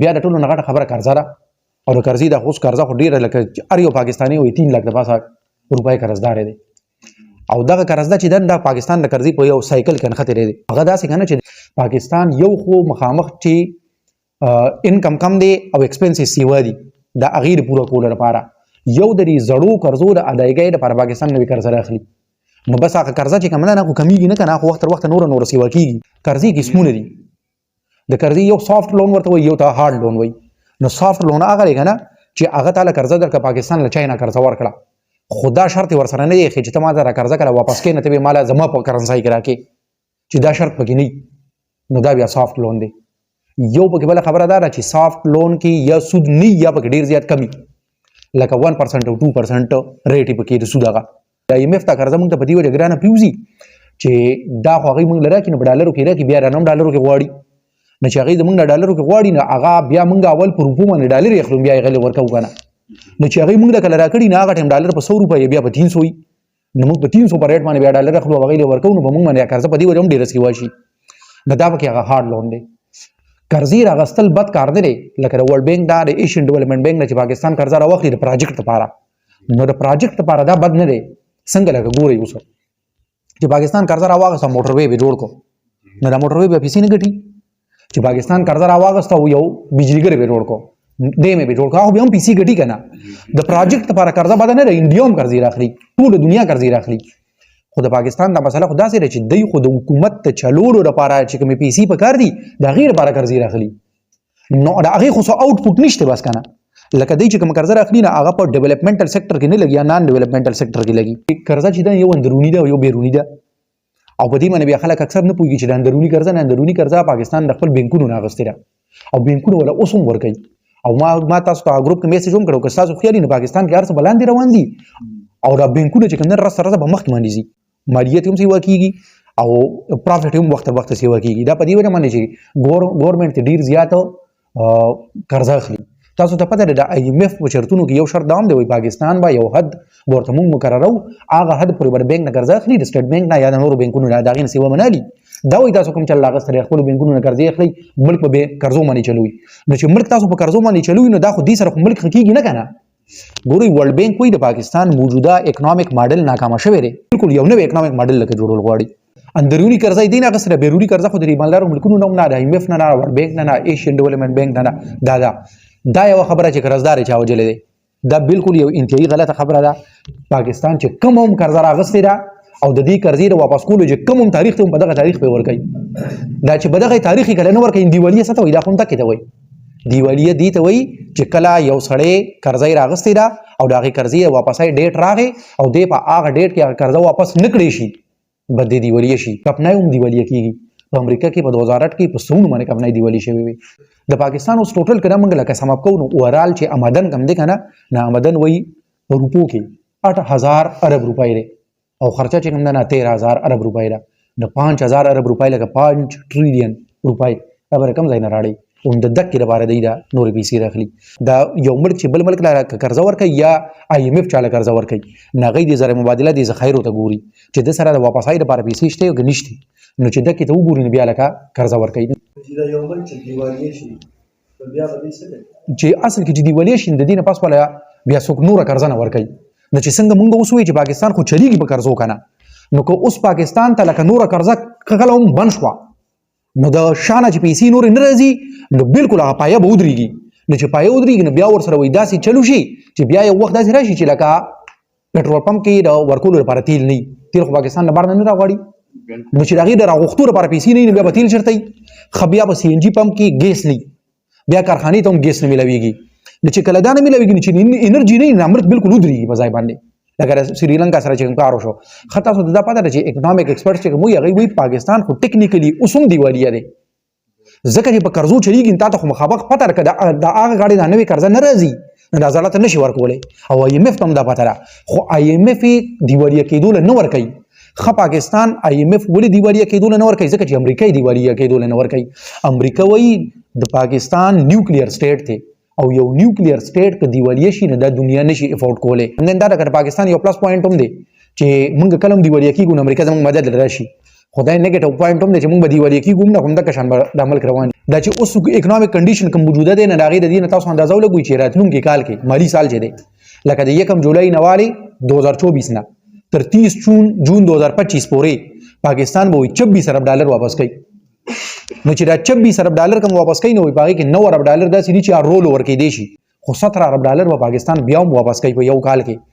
بیا د ټولو نه غټه خبره قرضه ده او د قرضې د اوس قرضه خو ډېره لکه هر یو پاکستاني وایي 3 لک د پاسه روپۍ قرضدار دی او دغه قرض ده چې د پاکستان د قرضې په یو سایکل کې نښتې دی هغه داسې که نه چې پاکستان یو خو مخامخ چې انکم کم دی او ایکسپنسز سیوا دي د هغې د پوره کولو لپاره یو د دې زړو قرضو د ادایګۍ لپاره پاکستان نوي قرضه راخلي نو بس هغه قرضه چې کوم ده نه خو کمیږي نه که نه خو وخت تر وخته نور سیوا کېږي قرضې قسمونه دي د قرضې یو سافت لون ورته وایي یو ته هارډ لون وایي نو سافت لون هغه دی که نه چې هغه تعالی قرضه درکړه پاکستان له چاینا قرضه ورکړه خو دا شرط یې ورسره نه دی چې ته ما ته را قرضه کړه واپس کړې نه ته به ماله زما په کرنسۍ کې راکړې چې دا شرط پکې نه نو دا بیا سافت لون دی یو پکې بله خبره دا ده چې سافت لون کې یا سود نه یا پکې ډېر زیات کمی لکه 1% او 2% ریټ یې پکې د سود هغه د IMF دا قرضه موږ ته په دې وجه ګرانه پرېوځي چې دا خو هغوی موږ له راکړي نو په ډالرو کې راکړي بیا رانه هم ډالرو کې غواړي نو چې هغوی د موږ نه ډالرو کې غواړي نو هغه بیا موږ اول په روپو باندې ډالر یې اخلو بیا یې غلې ورکوو که نه نو چې هغوی موږ له کله راکړي نو هغه ټایم ډالر په 100 روپۍ بیا په 300 وي نو موږ په 300 په ریټ باندې بیا ډالر اخلو هغوی له ورکوو نو په موږ باندې قرضه په دې وجه هم ډېره سیوا شي نو دا پکې هغه هارډ لون دی قرضې راغستل بد کار نه دی لکه د ورلډ بینک دا د ایشین ډیولپمنټ بینک نه چې پاکستان قرضه راواخلي د پراجیکټ لپاره نو د پراجیکټ لپاره دا بد نه دی څنګه لکه ګورئ اوس چې پاکستان قرضه راواغسته موټر وی به جوړ کو نو دا موټر وی به پیسې نه ګټي چې پاکستان قرضه راواغسته یو بجلیګر به جوړ کو دې مې به جوړ کو خو به هم پیسې ګټي که نه د پراجیکټ لپاره قرضه بده نه دی انډیا هم قرضې راخلي ټوله دنیا قرضې راخلي خو د پاکستان دا مسله خو داسې ده چې دوی خو د حکومت د چلولو لپاره چې کومې پیسې پکار دي د هغې لپاره قرضې راخلي نو د هغې خو څه آوټپوټ نشته بس که نه لکه دوی چې کوم قرضه راخلي نه هغه په ډیولپمنټل سیکټر کې نه لګي یا نان ډیولپمنټل سیکټر کې لګي قرضه چې ده یو اندروني ده او یو بیروني ده او په دې باندې بیا خلک اکثر نه پوهېږي چې د اندروني قرضه نه اندروني قرضه پاکستان د خپل بینکونو نه اخیستې ده او بینکونه وله اوس هم ورکوي او ما تاسو ته ګروپ کې میسج هم کړو که ستاسو خیال نه پاکستان کې هر څه بلاندې روان دي او دا بینکونه چې کوم نه رسه رسه به مخکې باندې ځي مالیت هم سیوا کېږي او پرافټ هم وخت وخت سیوا کېږي دا په دې وجه باندې چې ګورمنټ ډېر زیات قرضه اخلي تاسو ته پته ده د IMF په شرطونو کې یو شرط دا هم دی وایي پاکستان به یو حد ورته موږ مقررو هغه حد پورې به د بینک نه قرضه اخلي د سټیټ بینک نه یا د نورو بینکونو نه د هغې نه سیوا منالي دا وایي تاسو کوم چل اخیستی دی خپلو بینکونو نه قرضې اخلئ ملک به قرضو باندې چلوي نو چې ملک تاسو په قرضو باندې چلوي نو دا خو دې سره خو ملک ښه کېږي نه که نه ګورئ ورلډ بینک وایي د پاکستان موجوده اکنامک ماډل ناکامه شوی دی بلکل یو نوی اکنامک ماډل لکه جوړول غواړي اندروني قرضه یې دی نه اخیستې بیروني قرضه خو د مالدارو ملکونو نه هم نه د IMF نه نه ورلډ بینک نه نه ایشین ډیولپمنټ بینک نه نه دا یو خبره چې قرضدار یې چا وجلی دی دا بالکل یو انتهایی غلطه خبره ده پاکستان چې کوم هم قرضه راغستې ده او د دې قرضې د واپس کولو چې کوم هم تاریخ ته هم په دغه تاریخ پې ورکوي دا چې په دغه تاریخ یې کله نه ورکوي دیوالیه څه ته وایي دا خو هم ټکې ته وایي دیوالیه دې ته وایي چې کله یو سړی قرضه یې راغستې ده او د هغې قرضې د واپسۍ ډیټ راغی او دی په هغه ډیټ کې هغه قرضه واپس نه کړی شي به دې دیوالیه شي کپنای هم دیوالیه کېږي په امریکا کې په 2008 کې په سونو باندې کپنای دیوالیه شوې وي د پاکستان اوس ټوټل که نه موږ لکه سم اپ کوو نو اوورال چې آمدن کم دی که نه نه آمدن وایي په روپو کې 8000 ارب روپۍ دی او خرچه چې کوم ده نه 13000 ارب روپۍ ده د 5000 ارب روپۍ لکه 5 ټریلیون روپۍ دا به کوم ځای نه راړئ هم د دکې لپاره دی دا نورې پیسې راخلي دا یو ملک چې بل ملک له قرضه ورکوي یا IMF چاله قرضه ورکوي نه هغوی د زر مبادله د ذخایرو ته ګوري چې د سره د واپسۍ لپاره پیسې شته او که نشته نو چې دکې ته وګوري نو بیا لکه قرضه ورکوي چې اصل کې چې دیوالیه شي د دې نه پس والا بیا څوک نوره قرضه نه ورکوي نو چې څنګه مونږ اوس وایو چې پاکستان خو چلیږي په قرضو که نه نو که اوس پاکستان ته لکه نوره قرضه کله هم بند شوه نو د شانه چې پیسې نورې نه راځي نو بالکل هغه پایه به ودرېږي نو چې پایه ودرېږي نو بیا ورسره وایي داسې چلو شي چې بیا یو وخت داسې راشي چې لکه پټرول پمپ کې د ورکولو لپاره تیل نه وي تیل خو پاکستان نه بهر نه راغواړي نو چې د هغې د راغوښتو لپاره پیسې نه وي نو بیا به تیل چېرته وي ښه بیا به CNG پمپ کې ګیس نه وي بیا کارخانې ته هم ګیس نه میلاویږي نو چې کله دا نه میلاویږي نو چې انرژي نه وي نو ملک بالکل ودرېږي په ځای باندې لکه سریلنکا سره چې کوم کار وشو ښه تاسو ته دا پته ده چې اکنامک ایکسپرټس چې کوم وایي هغوی وایي پاکستان خو ټیکنیکلي اوس هم دیوالیه دی ځکه چې په قرضو چلیږي تا ته خو مخابق پته ده که د هغه غاړې دا نوې قرضه نه راځي نو دا زړه ته نشي ورکولی او IMF ته هم دا پته ده خو IMF یې دیوالیه کېدو له نه ورکوي ښه پاکستان IMF ولې دیوالیه کېدو له نه ورکوي ځکه چې امریکا یې دیوالیه کېدو له نه ورکوي امریکا وایي د پاکستان نیوکلیر سټیټ دی او یو نیوکلیر سټیټ که دیوالیه شي نو دا دنیا نشي افورډ کولی همدن دا د پاکستان یو پلس پوینټ هم دی چې موږ کله هم دیوالیه کېږو نو امریکا زموږ مدد له راشي خدای نیگیټیو پوینټ هم دی چې موږ به دیوالي کیږو نه همدغه شان به د عمل روان دي دا چې اوس اکونومیک کنډیشن کوم موجوده دی نه د هغې د دې نه تاسو اندازه ولګوئ چې راتلونکي کال کې مالي سال چې دی لکه د 1 جولای نه والې 2024 نه تر 30 جون 2025 پورې پاکستان به 24 ارب ډالر واپس کوي نو چې دا 24 ارب ډالر کوم واپس کوي نو په هغې کې 9 ارب ډالر داسې دي چې رول ورکوي دی شي خو 17 ارب ډالر به پاکستان بیا هم واپس کوي په یو کال کې